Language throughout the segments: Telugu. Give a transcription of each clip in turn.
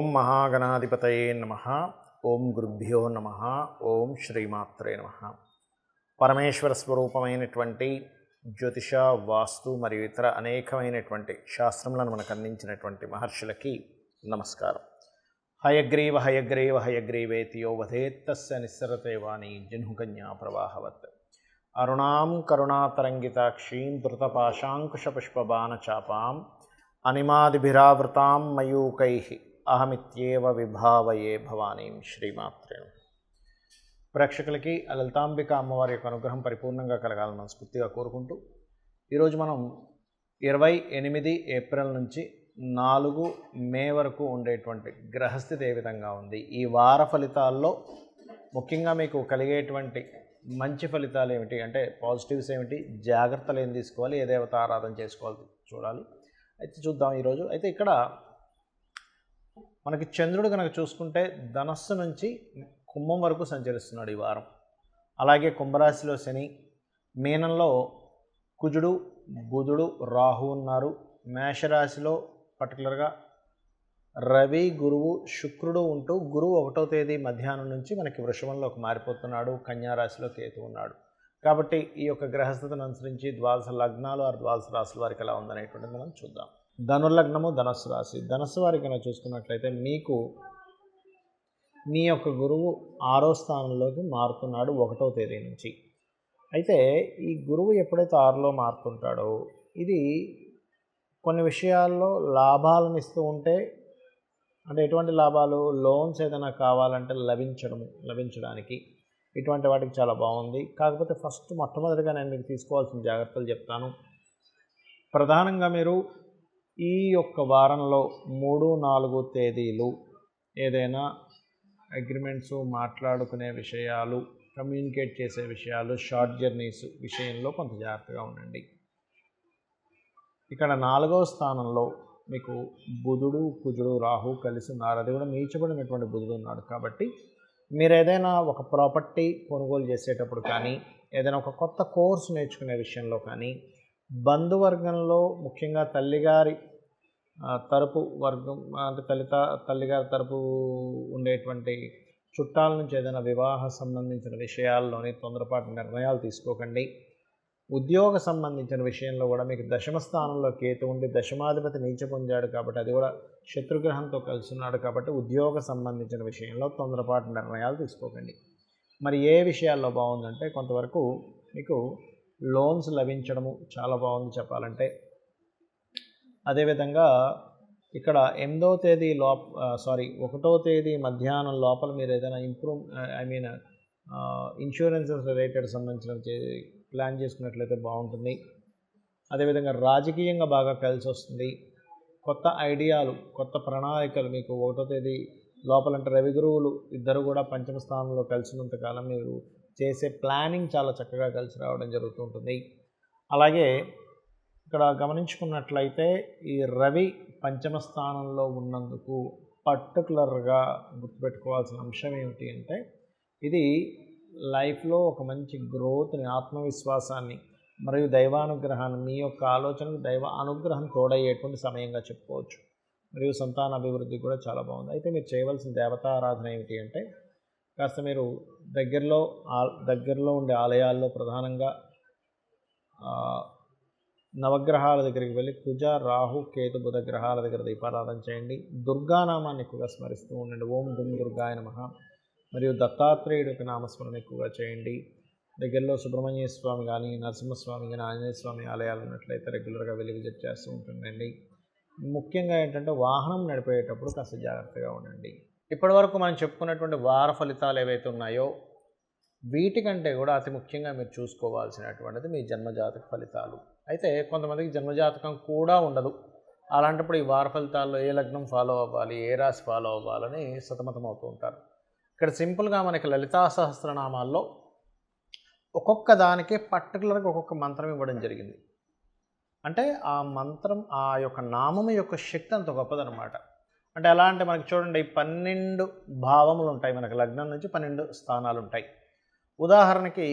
ఓం మహాగణాధిపతయే నమః. ఓం గురుభ్యో నమః. ఓం శ్రీమాత్రే నమః. పరమేశ్వర స్వరూపమైనటువంటి జ్యోతిష, వాస్తు మరియు ఇతర అనేకమైనటువంటి శాస్త్రములను మనకు అందించినటువంటి మహర్షులకి నమస్కారం. హయగ్రీవ హయగ్రీవ హయగ్రీవేతి యో వధేత్తస్య నిస్సరతే వాణి జహ్నుకన్యా ప్రవాహవత్. అరుణాం కరుణాతరంగితాక్షీం ధృతపాశాంకుశపుష్పబాణచాపాం అనిమాదిభిరావృతాం మయూకైః అహమిత్యేవ విభావయే భవానీం. శ్రీమాత్రే నమః. ప్రేక్షకులకి లలితాంబిక అమ్మవారి యొక్క అనుగ్రహం పరిపూర్ణంగా కలగాలని మనస్ఫూర్తిగా కోరుకుంటూ ఈరోజు మనం 28 ఏప్రిల్ నుంచి 4 మే వరకు ఉండేటువంటి గ్రహస్థితి ఏ విధంగా ఉంది, ఈ వార ఫలితాల్లో ముఖ్యంగా మీకు కలిగేటువంటి మంచి ఫలితాలు ఏమిటి, అంటే పాజిటివ్స్ ఏమిటి, జాగ్రత్తలు ఏం తీసుకోవాలి, ఏ దేవత ఆరాధన చేసుకోవాలి చూడాలి. అయితే చూద్దాం ఈరోజు. అయితే ఇక్కడ మనకి చంద్రుడు కనుక చూసుకుంటే ధనస్సు నుంచి కుంభం వరకు సంచరిస్తున్నాడు ఈ వారం. అలాగే కుంభరాశిలో శని, మీనంలో కుజుడు, బుధుడు, రాహు ఉన్నారు. మేషరాశిలో పర్టికులర్గా రవి, గురువు, శుక్రుడు ఉంటూ గురువు 1వ తేదీ మధ్యాహ్నం నుంచి మనకి వృషభంలోకి మారిపోతున్నాడు. కన్యారాశిలో కేతు ఉన్నాడు. కాబట్టి ఈ యొక్క గ్రహస్థితిని అనుసరించి ద్వాదశ లగ్నాలు ఆ ద్వాదశ రాశుల వారికి ఎలా ఉందనేటువంటిది మనం చూద్దాం. ధనుర్లగ్నము, ధనస్సు రాశి. ధనస్సు వారికి కనుక చూసుకున్నట్లయితే మీకు మీ యొక్క గురువు 6వ స్థానంలోకి మారుతున్నాడు 1వ తేదీ నుంచి. అయితే ఈ గురువు ఎప్పుడైతే 6లో మారుతుంటాడో ఇది కొన్ని విషయాల్లో లాభాలను ఇస్తూ ఉంటే, అంటే ఎటువంటి లాభాలు, లోన్స్ ఏదైనా కావాలంటే లభించడానికి ఇటువంటి వాటికి చాలా బాగుంది. కాకపోతే మొట్టమొదటిగా నేను మీకు తీసుకోవాల్సిన జాగ్రత్తలు చెప్తాను. ప్రధానంగా మీరు ఈ యొక్క వారంలో 3, 4 తేదీలు ఏదైనా అగ్రిమెంట్స్, మాట్లాడుకునే విషయాలు, కమ్యూనికేట్ చేసే విషయాలు, షార్ట్ జర్నీస్ విషయంలో కొంత జాగ్రత్తగా ఉండండి. ఇక్కడ 4వ స్థానంలో మీకు బుధుడు, కుజుడు, రాహు కలిసి ఉన్నారు. అది కూడా నీచబడినటువంటి బుధుడు ఉన్నాడు. కాబట్టి మీరు ఏదైనా ఒక ప్రాపర్టీ కొనుగోలు చేసేటప్పుడు కానీ, ఏదైనా ఒక కొత్త కోర్సు నేర్చుకునే విషయంలో కానీ, బంధువర్గంలో ముఖ్యంగా తల్లిగారి తరపు వర్గం, అంటే తల్లిగారి తరపు ఉండేటువంటి చుట్టాల నుంచి ఏదైనా వివాహ సంబంధించిన విషయాల్లోని తొందరపాటు నిర్ణయాలు తీసుకోకండి. ఉద్యోగ సంబంధించిన విషయంలో కూడా మీకు దశమ స్థానంలో కేతు ఉండి దశమాధిపతి నీచ పొందాడు కాబట్టి, అది కూడా శత్రుగ్రహంతో కలిసి ఉన్నాడు కాబట్టి ఉద్యోగ సంబంధించిన విషయంలో తొందరపాటు నిర్ణయాలు తీసుకోకండి. మరి ఏ విషయాల్లో బాగుందంటే కొంతవరకు మీకు లోన్స్ లభించడము చాలా బాగుంది చెప్పాలంటే. అదేవిధంగా ఇక్కడ 1వ తేదీ మధ్యాహ్నం లోపల మీరు ఏదైనా ఇన్సూరెన్సెస్ రిలేటెడ్ సంబంధించిన ప్లాన్ చేసుకున్నట్లయితే బాగుంటుంది. అదేవిధంగా రాజకీయంగా బాగా కలిసి వస్తుంది. కొత్త ఐడియాలు, కొత్త ప్రణాళికలు మీకు 1వ తేదీ లోపలంటే రవి గురువులు ఇద్దరు కూడా పంచమ స్థానంలో కలిసినంతకాలం మీరు చేసే ప్లానింగ్ చాలా చక్కగా కలిసి రావడం జరుగుతుంటుంది. అలాగే ఇక్కడ గమనించుకున్నట్లయితే ఈ రవి పంచమ స్థానంలో ఉన్నందుకు పర్టికులర్గా గుర్తుపెట్టుకోవాల్సిన అంశం ఏమిటి అంటే, ఇది లైఫ్లో ఒక మంచి గ్రోత్ని, ఆత్మవిశ్వాసాన్ని మరియు దైవానుగ్రహాన్ని, మీ యొక్క ఆలోచనకు దైవ అనుగ్రహం తోడయ్యేటువంటి సమయంగా చెప్పుకోవచ్చు. మరియు సంతాన అభివృద్ధి కూడా చాలా బాగుంది. అయితే మీరు చేయవలసిన దేవతారాధన ఏమిటి అంటే, కాస్త మీరు దగ్గరలో ఉండే ఆలయాల్లో ప్రధానంగా నవగ్రహాల దగ్గరికి వెళ్ళి కుజ, రాహు, కేతు, బుధ గ్రహాల దగ్గర దీపారాధన చేయండి. దుర్గానామాన్ని ఎక్కువగా స్మరిస్తూ ఉండండి. ఓం దుమ్ దుర్గాయ నమః. మరియు దత్తాత్రేయుడి యొక్క నామస్మరణ ఎక్కువగా చేయండి. దగ్గరలో సుబ్రహ్మణ్య స్వామి కానీ, నరసింహస్వామి కానీ, ఆంజనేయ స్వామి ఆలయాలు ఉన్నట్లయితే రెగ్యులర్గా వెళ్ళి విజిట్ చేస్తూ ఉంటుండండి. ముఖ్యంగా ఏంటంటే వాహనం నడిపేటప్పుడు కాస్త జాగ్రత్తగా ఉండండి. ఇప్పటివరకు మనం చెప్పుకున్నటువంటి వార ఫలితాలు ఏవైతే ఉన్నాయో వీటికంటే కూడా అతి ముఖ్యంగా మీరు చూసుకోవాల్సినటువంటిది మీ జన్మజాతక ఫలితాలు. అయితే కొంతమందికి జన్మజాతకం కూడా ఉండదు. అలాంటప్పుడు ఈ వార ఫలితాల్లో ఏ లగ్నం ఫాలో అవ్వాలి, ఏ రాశి ఫాలో అవ్వాలని సతమతం అవుతూ ఉంటారు. ఇక్కడ సింపుల్గా మనకి లలితా సహస్రనామాల్లో ఒక్కొక్క దానికి పర్టికులర్గా ఒక్కొక్క మంత్రం ఇవ్వడం జరిగింది. అంటే ఆ మంత్రం, ఆ యొక్క నామం యొక్క శక్తి అంత గొప్పదనమాట. అంటే ఎలా అంటే మనకి చూడండి 12 భావములు ఉంటాయి. మనకి లగ్నం నుంచి 12 స్థానాలు ఉంటాయి. ఉదాహరణకి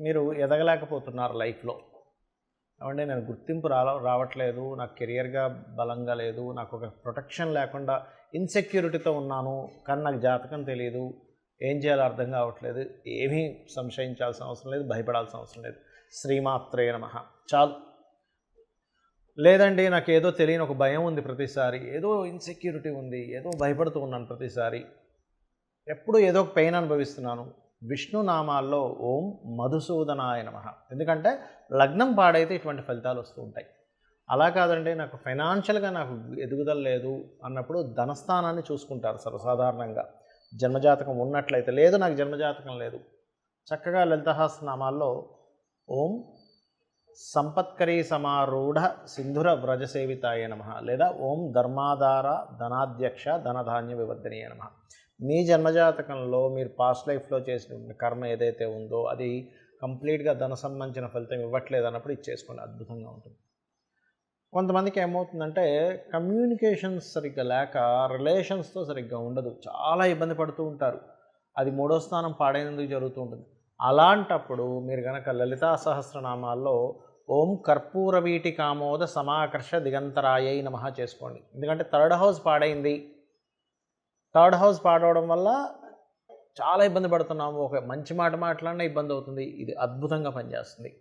మీరు ఎదగలేకపోతున్నారు లైఫ్లో, ఏమంటే నేను గుర్తింపు రావట్లేదు, నాకు కెరియర్గా బలంగా లేదు, నాకు ఒక ప్రొటెక్షన్ లేకుండా ఇన్సెక్యూరిటీతో ఉన్నాను, కానీ నాకు జాతకం తెలియదు, ఏం చేయాలో అర్థం కావట్లేదు, ఏమీ సంశయించాల్సిన అవసరం లేదు, భయపడాల్సిన అవసరం లేదు. శ్రీమాత్రే నమః చాలు. లేదండి నాకు ఏదో తెలియని ఒక భయం ఉంది, ప్రతిసారి ఏదో ఇన్సెక్యూరిటీ ఉంది, ఏదో భయపడుతూ ఉన్నాను, ప్రతిసారి ఎప్పుడు ఏదో ఒక పెయిన్ అనుభవిస్తున్నాను. విష్ణు నామాల్లో ఓం మధుసూదనాయ నమః. ఎందుకంటే లగ్నం పాడైతే ఇటువంటి ఫలితాలు వస్తూ ఉంటాయి. అలా కాదండి నాకు ఫైనాన్షియల్గా నాకు ఎదుగుదల లేదు అన్నప్పుడు ధనస్థానాన్ని చూసుకుంటారు సర్వసాధారణంగా. జన్మజాతకం ఉన్నట్లయితే, లేదు నాకు జన్మజాతకం లేదు, చక్కగా లలితహాసనామాల్లో ఓం సంపత్కరీ సమారూఢ సింధుర వ్రజసేవితాయ నమః లేదా ఓం ధర్మాధార ధనాధ్యక్ష ధనధాన్య వివర్ధనీయ నమః. మీ జన్మజాతకంలో మీరు పాస్ట్ లైఫ్లో చేసిన కర్మ ఏదైతే ఉందో అది కంప్లీట్గా ధన సంబంధించిన ఫలితం ఇవ్వట్లేదు అన్నప్పుడు ఇచ్చేసుకోండి, అద్భుతంగా ఉంటుంది. కొంతమందికి ఏమవుతుందంటే కమ్యూనికేషన్స్ సరిగ్గా లేక రిలేషన్స్తో సరిగ్గా ఉండదు, చాలా ఇబ్బంది పడుతూ ఉంటారు. అది 3వ స్థానం పాడైనందుకు జరుగుతూ ఉంటుంది. అలాంటప్పుడు మీరు కనుక లలితా సహస్రనామాల్లో ఓం కర్పూర వీటి కామోద సమాకర్ష దిగంతరాయై నమః చేసుకోండి. ఎందుకంటే 3rd హౌస్ పాడైంది, 3rd హౌస్ పాడవడం వల్ల చాలా ఇబ్బంది పడుతున్నాము, ఒక మంచి మాట మాట్లాడినా ఇబ్బంది అవుతుంది. ఇది అద్భుతంగా పనిచేస్తుంది.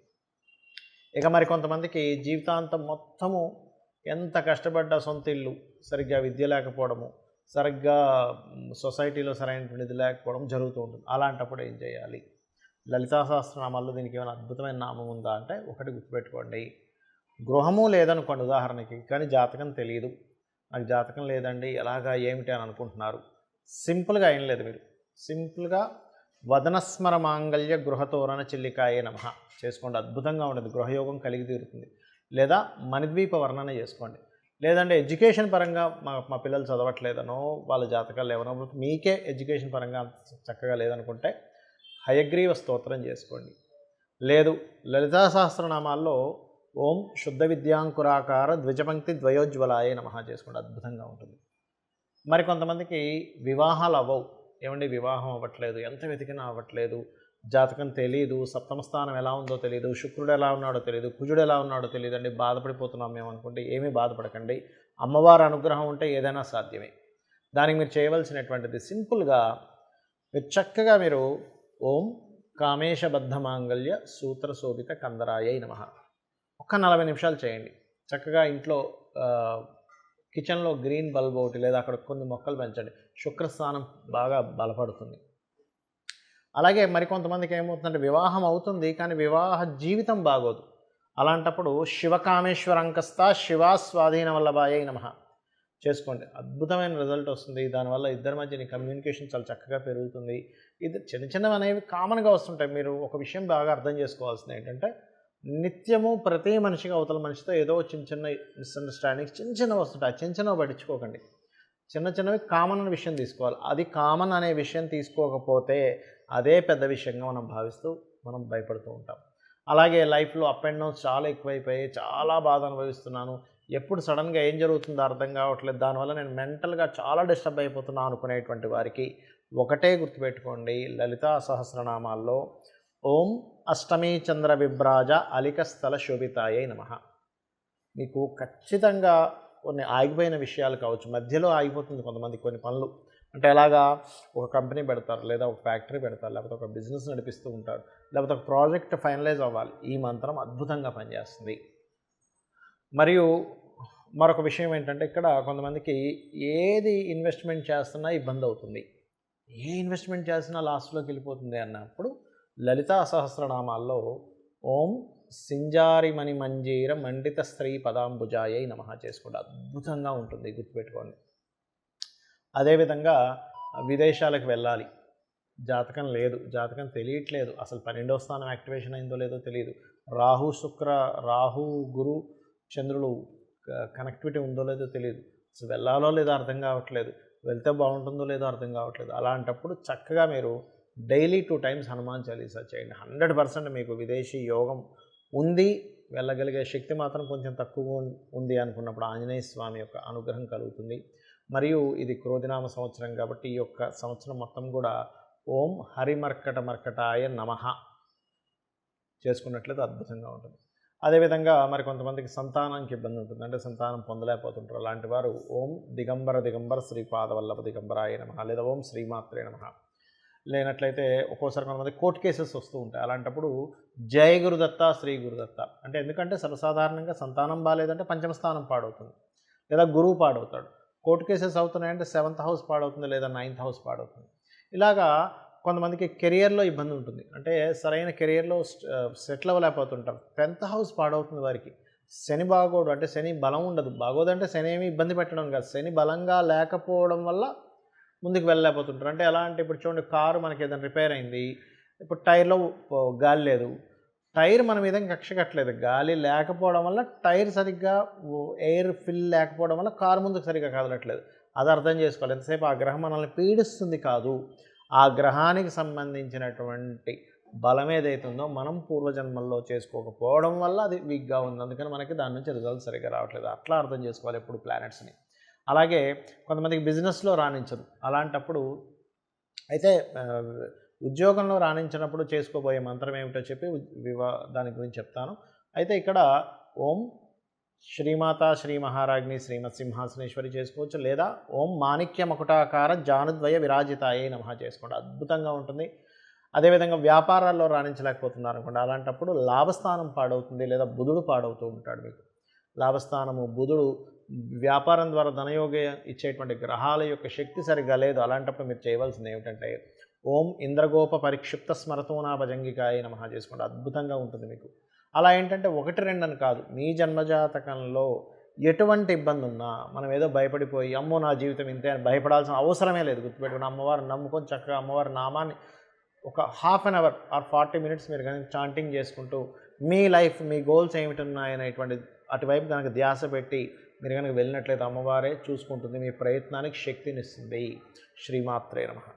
ఇక మరి కొంతమందికి జీవితాంతం మొత్తము ఎంత కష్టపడ్డా సొంత ఇల్లు, సరిగ్గా విద్య లేకపోవడము, సరిగ్గా సొసైటీలో సరైనటువంటిది లేకపోవడం జరుగుతూ ఉంటుంది. అలాంటప్పుడు ఏం చేయాలి? లలితా సహస్రనామాల్లో దీనికి ఏమైనా అద్భుతమైన నామం ఉందా అంటే ఒకటి గుర్తుపెట్టుకోండి. గృహము లేదనుకోండి ఉదాహరణకి, కానీ జాతకం తెలియదు, నాకు జాతకం లేదండి ఎలాగా ఏమిటి అని అనుకుంటున్నారు. సింపుల్గా ఏం లేదు, మీరు సింపుల్గా వదనస్మర మాంగళ్య గృహతోరణ చిల్లికాయే నమః చేసుకోండి, అద్భుతంగా ఉంటుంది, గృహయోగం కలిగి తీరుతుంది. లేదా మణిద్వీప వర్ణన చేసుకోండి. లేదంటే ఎడ్యుకేషన్ పరంగా మా పిల్లలు చదవట్లేదనో వాళ్ళ జాతకాలు ఏమనో మీకే ఎడ్యుకేషన్ పరంగా చక్కగా లేదనుకుంటే హయగ్రీవ స్తోత్రం చేసుకోండి. లేదు లలితా సహస్రనామాల్లో ఓం శుద్ధ విద్యాంకురాకార ద్విజపంక్తి ద్వయోజ్వలాయ నమః చేసుకోండి, అద్భుతంగా ఉంటుంది. మరి కొంతమందికి వివాహాలు అవ్వవు, ఏమండి వివాహం అవ్వట్లేదు, ఎంత వెతికినా అవ్వట్లేదు, జాతకం తెలియదు, సప్తమ స్థానం ఎలా ఉందో తెలియదు, శుక్రుడు ఎలా ఉన్నాడో తెలియదు, కుజుడు ఎలా ఉన్నాడో తెలియదండి, బాధపడిపోతున్నాం మేము అనుకుంటే ఏమీ బాధపడకండి. అమ్మవారి అనుగ్రహం ఉంటే ఏదైనా సాధ్యమే. దానికి మీరు చేయవలసినటువంటిది సింపుల్గా మీరు చక్కగా మీరు ఓం కామేశబద్ధ మాంగళ్య సూత్ర శోభిత కందరాయై నమః ఒక్క 40 నిమిషాలు చేయండి. చక్కగా ఇంట్లో కిచెన్లో గ్రీన్ బల్బ్ ఒకటి లేదా అక్కడ కొన్ని మొక్కలు పెంచండి, శుక్రస్థానం బాగా బలపడుతుంది. అలాగే మరికొంతమందికి ఏమవుతుందంటే వివాహం అవుతుంది కానీ వివాహ జీవితం బాగోదు. అలాంటప్పుడు శివకామేశ్వరంకస్త శివా స్వాధీన వల్లభాయై నమః చేసుకోండి, అద్భుతమైన రిజల్ట్ వస్తుంది. దానివల్ల ఇద్దరి మధ్య కమ్యూనికేషన్ చాలా చక్కగా పెరుగుతుంది. ఇది చిన్న చిన్నవి అనేవి కామన్గా వస్తుంటాయి. మీరు ఒక విషయం బాగా అర్థం చేసుకోవాల్సింది ఏంటంటే నిత్యము ప్రతి మనిషికి అవతల మనిషితో ఏదో చిన్న చిన్న మిస్అండర్స్టాండింగ్స్ చిన్న చిన్నవి వస్తుంటాయి. చిన్న చిన్నవి పట్టించుకోకండి, చిన్న చిన్నవి కామన్ అనే విషయం తీసుకోవాలి. అది కామన్ అనే విషయం తీసుకోకపోతే అదే పెద్ద విషయంగా మనం భావిస్తూ మనం భయపడుతూ ఉంటాం. అలాగే లైఫ్లో అప్ అండ్ డౌన్స్ చాలా ఎక్కువైపోయి చాలా బాధ అనుభవిస్తున్నాను, ఎప్పుడు సడన్గా ఏం జరుగుతుందో అర్థం కావట్లేదు, దానివల్ల నేను మెంటల్గా చాలా డిస్టర్బ్ అయిపోతున్నాను అనుకునేటువంటి వారికి ఒకటే గుర్తుపెట్టుకోండి, లలితా సహస్రనామాల్లో ఓం అష్టమీ చంద్ర విభ్రాజ అలికస్థల శోభితాయై నమః. మీకు ఖచ్చితంగా కొన్ని ఆగిపోయిన విషయాలు కావచ్చు, మధ్యలో ఆగిపోతుంది కొంతమంది కొన్ని పనులు, అంటే ఎలాగా ఒక కంపెనీ పెడతారు, లేదా ఒక ఫ్యాక్టరీ పెడతారు, లేకపోతే ఒక బిజినెస్ నడిపిస్తూ ఉంటారు, లేకపోతే ఒక ప్రాజెక్ట్ ఫైనలైజ్ అవ్వాలి. ఈ మంత్రం అద్భుతంగా పనిచేస్తుంది. మరియు మరొక విషయం ఏంటంటే ఇక్కడ కొంతమందికి ఏది ఇన్వెస్ట్మెంట్ చేస్తున్నా ఇబ్బంది అవుతుంది, ఏ ఇన్వెస్ట్మెంట్ చేసినా లాస్ట్లోకి వెళ్ళిపోతుంది అన్నప్పుడు లలితా సహస్రనామాల్లో ఓం సింజారిమణి మంజీర మండిత స్త్రీ పదాంబుజాయై నమః చేసుకోండి, అద్భుతంగా ఉంటుంది, గుర్తుపెట్టుకోండి. అదేవిధంగా విదేశాలకు వెళ్ళాలి, జాతకం లేదు, జాతకం తెలియట్లేదు, అసలు 12వ స్థానం యాక్టివేషన్ అయిందో లేదో తెలియదు, రాహు గురు చంద్రులు కనెక్టివిటీ ఉందో లేదో తెలియదు, అసలు వెళ్ళాలో లేదో అర్థం కావట్లేదు, వెళ్తే బాగుంటుందో లేదో అర్థం కావట్లేదు. అలాంటప్పుడు చక్కగా మీరు డైలీ 2 times హనుమాన్ చాలీసా చేయండి. 100% మీకు విదేశీ యోగం ఉంది, వెళ్ళగలిగే శక్తి మాత్రం కొంచెం తక్కువ ఉంది అనుకున్నప్పుడు ఆంజనేయ స్వామి యొక్క అనుగ్రహం కలుగుతుంది. మరియు ఇది క్రోధినామ సంవత్సరం కాబట్టి ఈ యొక్క సంవత్సరం మొత్తం కూడా ఓం హరిమర్కట మర్కటాయ నమః చేసుకున్నట్లయితే అద్భుతంగా ఉంటుంది. అదేవిధంగా మరి కొంతమందికి సంతానానికి ఇబ్బంది ఉంటుంది, అంటే సంతానం పొందలేకపోతుంటారు. అలాంటి వారు ఓం దిగంబర దిగంబర శ్రీపాదవల్లభ దిగంబరాయ నమః లేదా ఓం శ్రీమాత్రే నమః. లేనట్లయితే ఒక్కోసారి కొంతమంది కోర్టు కేసెస్ వస్తూ ఉంటాయి. అలాంటప్పుడు జయ గురుదత్త శ్రీ గురుదత్త అంటే, ఎందుకంటే సర్వసాధారణంగా సంతానం బాగాలేదంటే పంచమ స్థానం పాడవుతుంది లేదా గురువు పాడవుతాడు. కోర్టు కేసెస్ అవుతున్నాయంటే 7th హౌస్ పాడవుతుంది లేదా 9th హౌస్ పాడవుతుంది. ఇలాగా కొంతమందికి కెరియర్లో ఇబ్బంది ఉంటుంది, అంటే సరైన కెరియర్లో సెటిల్ అవ్వలేకపోతుంటారు. 10th హౌస్ పాడవుతుంది వారికి. శని బాగోడు, అంటే శని బలం ఉండదు. బాగోదంటే శని ఏమి ఇబ్బంది పెట్టడం కాదు, శని బలంగా లేకపోవడం వల్ల ముందుకు వెళ్ళలేకపోతుంటారు. అంటే ఎలా అంటే, ఇప్పుడు చూడండి, కారు మనకి ఏదైనా రిపేర్ అయింది, ఇప్పుడు టైర్లో గాలి లేదు, టైర్ మన మీద కక్ష కట్టలేదు, గాలి లేకపోవడం వల్ల టైర్ సరిగ్గా ఎయిర్ ఫిల్ లేకపోవడం వల్ల కారు ముందుకు సరిగ్గా కదలట్లేదు. అది అర్థం చేసుకోవాలి. ఎంతసేపు ఆ గ్రహం మనల్ని పీడిస్తుంది కాదు, ఆ గ్రహానికి సంబంధించినటువంటి బలం ఏదైతుందో మనం పూర్వజన్మల్లో చేసుకోకపోవడం వల్ల అది వీక్గా ఉంది, అందుకని మనకి దాని నుంచి రిజల్ట్ సరిగ్గా రావట్లేదు. అట్లా అర్థం చేసుకోవాలి ఎప్పుడు ప్లానెట్స్ని. అలాగే కొంతమందికి బిజినెస్లో రాణించదు. అలాంటప్పుడు అయితే ఉద్యోగంలో రాణించినప్పుడు చేసుకోబోయే మంత్రం ఏమిటో చెప్పి దాని గురించి చెప్తాను. అయితే ఇక్కడ ఓం శ్రీమాత శ్రీ మహారాజ్ని శ్రీమత్ సింహాసనేశ్వరి చేసుకోవచ్చు, లేదా ఓం మాణిక్య మకుటాకార జానుద్వయ విరాజితాయే నమః చేసుకోండి, అద్భుతంగా ఉంటుంది. అదేవిధంగా వ్యాపారాల్లో రాణించలేకపోతున్నారు అనుకోండి, అలాంటప్పుడు లాభస్థానం పాడవుతుంది లేదా బుధుడు పాడవుతూ ఉంటాడు. మీకు లాభస్థానము బుధుడు వ్యాపారం ద్వారా ధనయోగ ఇచ్చేటువంటి గ్రహాల యొక్క శక్తి సరిగ్గా లేదు. అలాంటప్పుడు మీరు చేయవలసింది ఏమిటంటే ఓం ఇంద్రగోప పరిక్షిప్త స్మరతోనా భజంగికాయ నమః చేసుకోండి, అద్భుతంగా ఉంటుంది మీకు. అలా ఏంటంటే 1-2 అని కాదు, మీ జన్మజాతకంలో ఎటువంటి ఇబ్బంది ఉన్నా మనం ఏదో భయపడిపోయి అమ్మో నా జీవితం ఇంతే అని భయపడాల్సిన అవసరమే లేదు. గుర్తుపెట్టుకుని అమ్మవారిని నమ్ముకొని చక్కగా అమ్మవారి నామాన్ని ఒక ½ అన్ అవర్ ఆర్ 40 మినిట్స్ మీరు కనుక చాంటింగ్ చేసుకుంటూ మీ లైఫ్, మీ గోల్స్ ఏమిటి ఉన్నాయనేటువంటి అటువైపు కనుక ధ్యాస పెట్టి మీరు కనుక వెళ్ళినట్లయితే అమ్మవారే చూసుకుంటుంది, మీ ప్రయత్నానికి శక్తినిస్తుంది. శ్రీమాత్రే నమః.